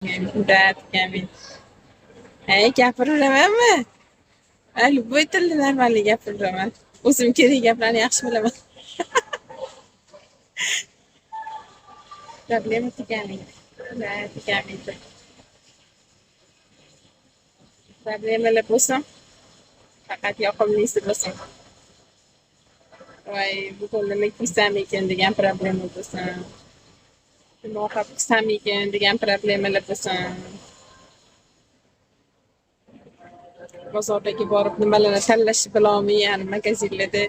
Dad ekanmen. Hey, gapiraverammi? Любой tilni normalniy gapiraman. O'zim kerak gaplarni yaxshi bilaman. Problema ekanmen. Dad ekanmen. Problemalar bo'lsin, faqat yoqimlisi bo'lsin. Voy, bugun nima kiysam ekan degan problema bo'lsin. Nima ovqat qilsam ekan degan problemalar bo'lsin. Bozordagi borib nimalarni tanlashni bilolmay, ya'ni magazinlarda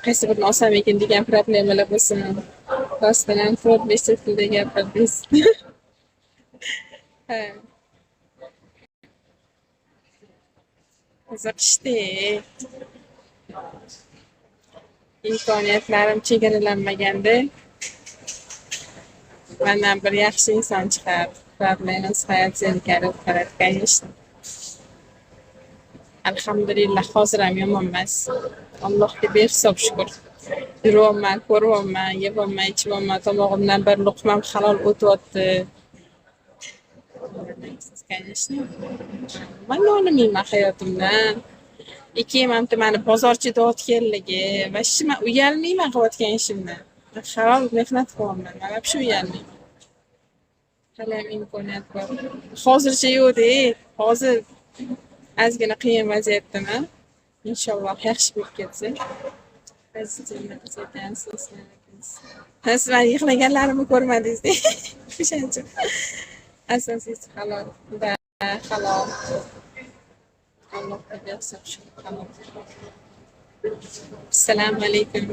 qaysi birini olsam ekan degan problemalar bo'lsin. Rostdan 4-5 tilda gapirdingiz. Ha, qiziqishdi. İmkoniyatlarim chegaralanmaganda mendan bir yaxshi inson chiqar. Problemas hayot zerikarli qarab конечно. Alhamdulillah hozir ham yomon emas. Allohga behisob shukr. Yuryapman, ko'ryapman, yeyapman, ichyapman, tomog'imdan bir luqmam halol o'tyapti. Конечно. Man nolimayman hayotimdan. Ikki marta mani bozorchi da'vatgarligi va men uyalmayman qilayotgan ishimdan. Halol mehnat qilyapman. Men вообще uyalmayman. Hali ham imkoniyat bor. Hozircha yo'q-da, hozir ozgina qiyin vaziyatdaman. Inshaalloh yaxshi bo'lib ketsa. Siz mani yig'laganlarimni ko'rmadingiz-da. O'shaning uchun. Asosiysi halol. Va halol. Allohga behisob shukr. Halol. Assalomu alaykum.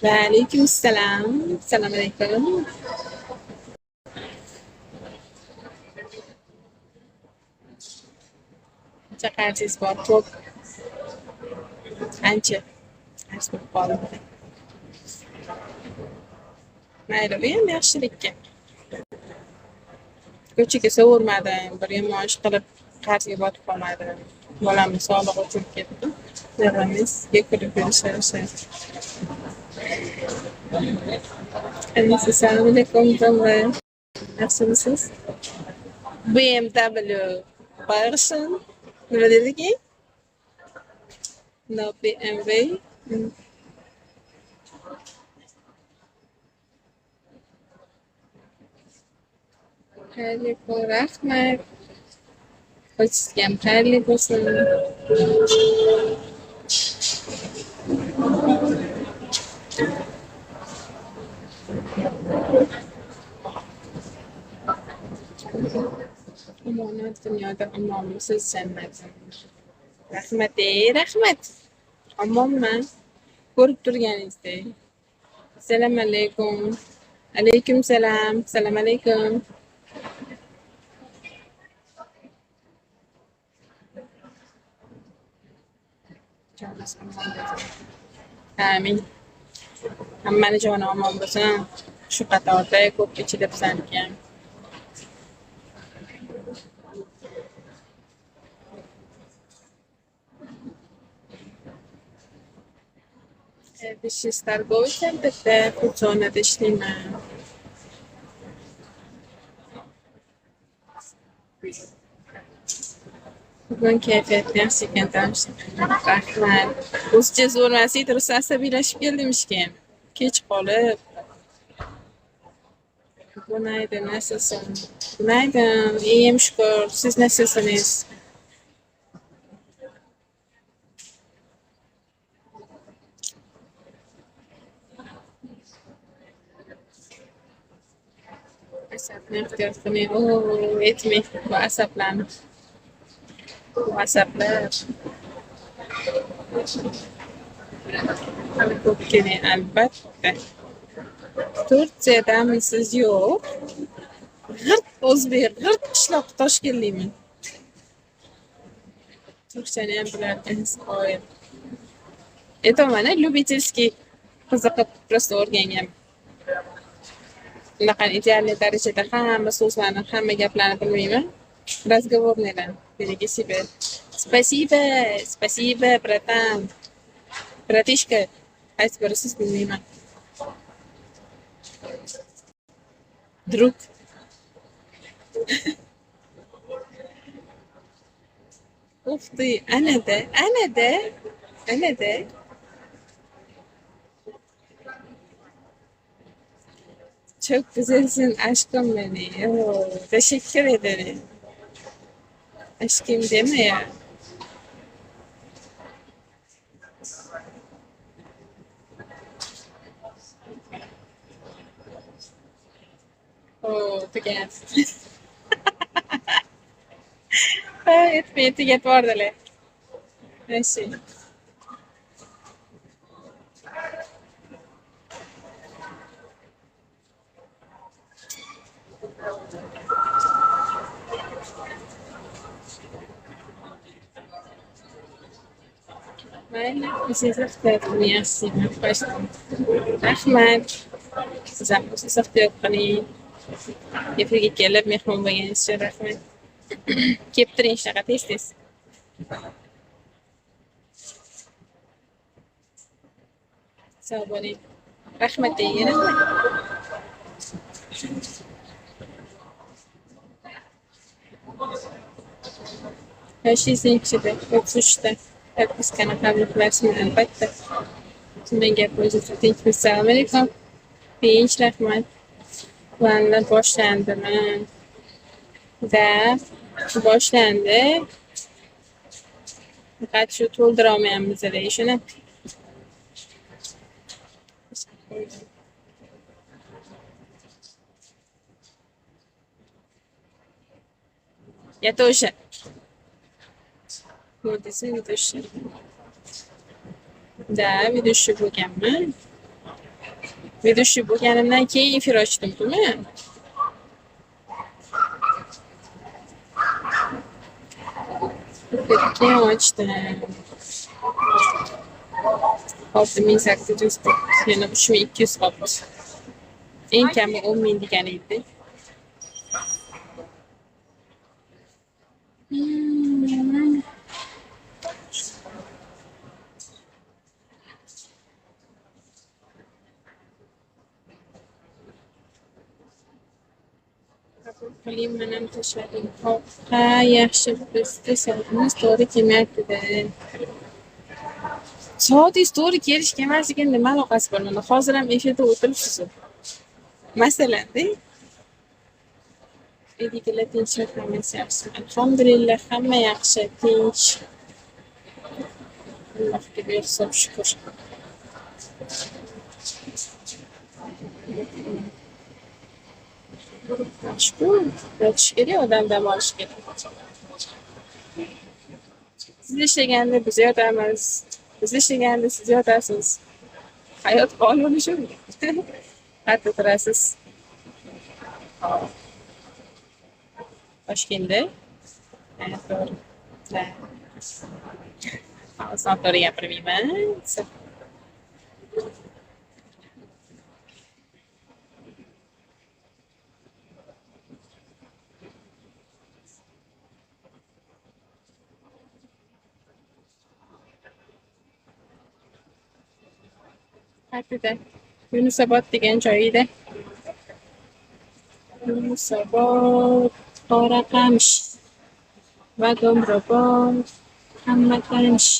Va alaykum assalom. Assalomu alaykum. Qancha qarzingiz bor? Ko'p. Qancha? Qarz bo'lib qoldi. Mayli, u ham yaxshilikka. Ko'chaga sovurmadim, bir yomon ish qilib qarzga botib qolmadim. Bolamni sog'lig'i uchun ketdim. Yig'lamaysiz, kulib yurishadi. Assalomu alaykum. Yaxshimisiz? BMW Version. Nima dedik? No BMW. Xayrli bo'lsin, rahmat. Sizga ham xayrli bo'lsin. Omonat dunyoda omonmisiz jannatda. Rahmat, rahmat. Omonman. Ko'rib turganingizdek. Assalomu alaykum. Alaykum salom. Assalomu alaykum. Amin. Hammani joni omon bo'lsin. Shu qatorda ko'p ichida bizaniki ham. Besh торговый bitta futzonada ishlayman. Bugun kayfiyat yaxshi ekan, rahmat. O'zicha zo'rmas edi, rosa asabiylashib keldim ishga. Kech qolib. Günaydın, nasılsın? Günaydın, iyiyim şükür. Siz nasılsınız? Asabni ixtiyor qilmang. Aytmang, bu asablarni. Bu asablar. Hali ko'p keling, albatta. Turkiyadamisiz? Yo'q. G'irt o'zbek, g'irt qishloq Toshkentliman. Turkchani ham bilarkansiz. Qo'yib. Aytaman, любительский qiziqib просто o'rgangan. Bunaqa idealniy darajada hamma so'zlarni, hamma gaplarni bilmayman. Разговорныйlar. Береги себя. Спасибо, спасибо, братан. Bratishka. Qaysi birisiz bilmayman. Друг. Ufti, ana de. Çok güzelsin aşkım beni. Oo, teşekkür ederim. Aşkım deme ya. Oo, tu gelsin. Etme, get guardale. Sì. Meine مسافرت میاسیم باشم. احمد زحمت سختی کنی یه فکر گلب میخوام بگن چه رحمت کیپترین شغل هستیس سوالي رحمت دیگه رحمت her şey senin içinde yok suçta hep biz kana kabul versin elbette şimdi gel pozitif think mesela Amerika pięć رحمت و boşlandı mı و boşlandı فقط شو طول درامه هم میذاره ایشونه یا توشه Neredesin videosu? Da videosu bugünmü? Videosu bugünümden keyif açtım değil mi? Peki açtım. Optimin aktivitesi yani şu 200 watt. En kemi 10 miliganıydı. ولی منم تشکر ha yaxshi bizda soatimiz to'g'ri kelmayapti-da. Soatingiz to'g'ri kelish kelmasligiga nima aloqasi bor? Mana hozir ham efirda o'tiribsiz. Masalan-da. Uydagilar tinchlik hammasi yaxshi. Alhamdulillah hamma yaxshi, tinch. Allohga behisob shukr. Mashg'ul yotish kerak, odam dam olish kerak. Siz ishlaganda biz yotamiz. Biz ishlaganda siz yotasiz. Hayot qonuni shu. Qayerda turasiz? Toshkentda? Ha, to'g'ri. Hozir to'g'ri gapirmayman. Qayerda? Yunusobod degan joyida. Yunusobod, Qoraqamish va Do'mbrobod hamma tanish.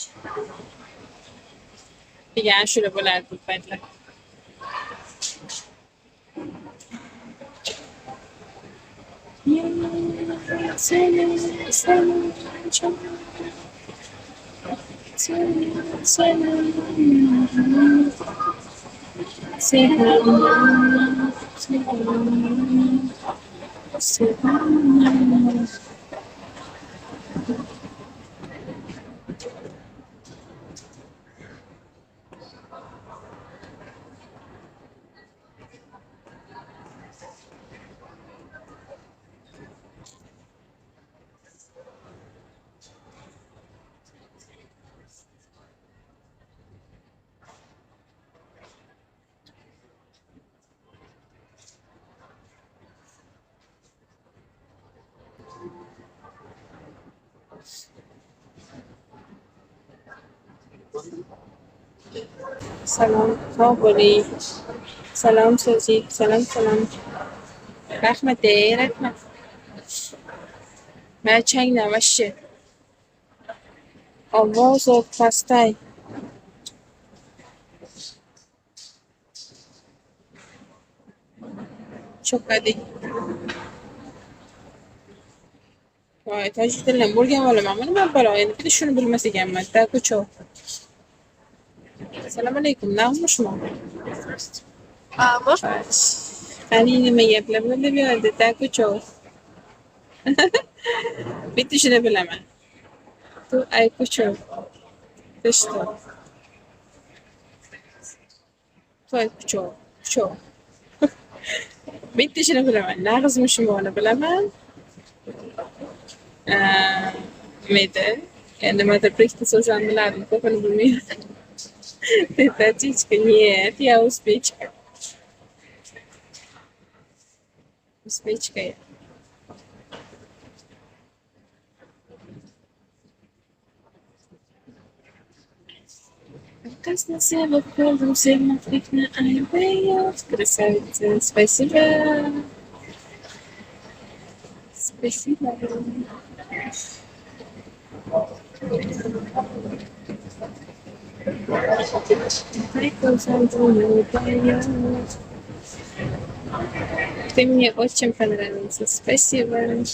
Degan ashula bo'ladi bu paytlar. Salom, sog' bo'ling. Salom so'zi, salom. Rahmat, rahmat. Mana changlar вообще. Ovoz pastaj. Cho'kadek. Voy, tojik tilini bo'lgan olamanmi nima balo? Endi bitta shuni bilmas ekanman. Takucho. Assalomu alaykum. Naqshmi? Vamos. Qani nima gaplar bo'ldi bu yerda? Takucho. Bitta shuni bilaman. Tu aykucho. Что? Tu aykucho. Kucho. Bitta shuni bilaman. Nag'izmi shimoni bilaman. Nima edi? Nimadir bitta so'zlarni bilardim, ko'pini bilmayman. Таточка, нет, я узбечка. Узбечка я. Прекрасно себя вкладом, всем отлично, ай, вперед, красавица, спасибо. Спасибо. Ты мне очень понравился. Спасибо.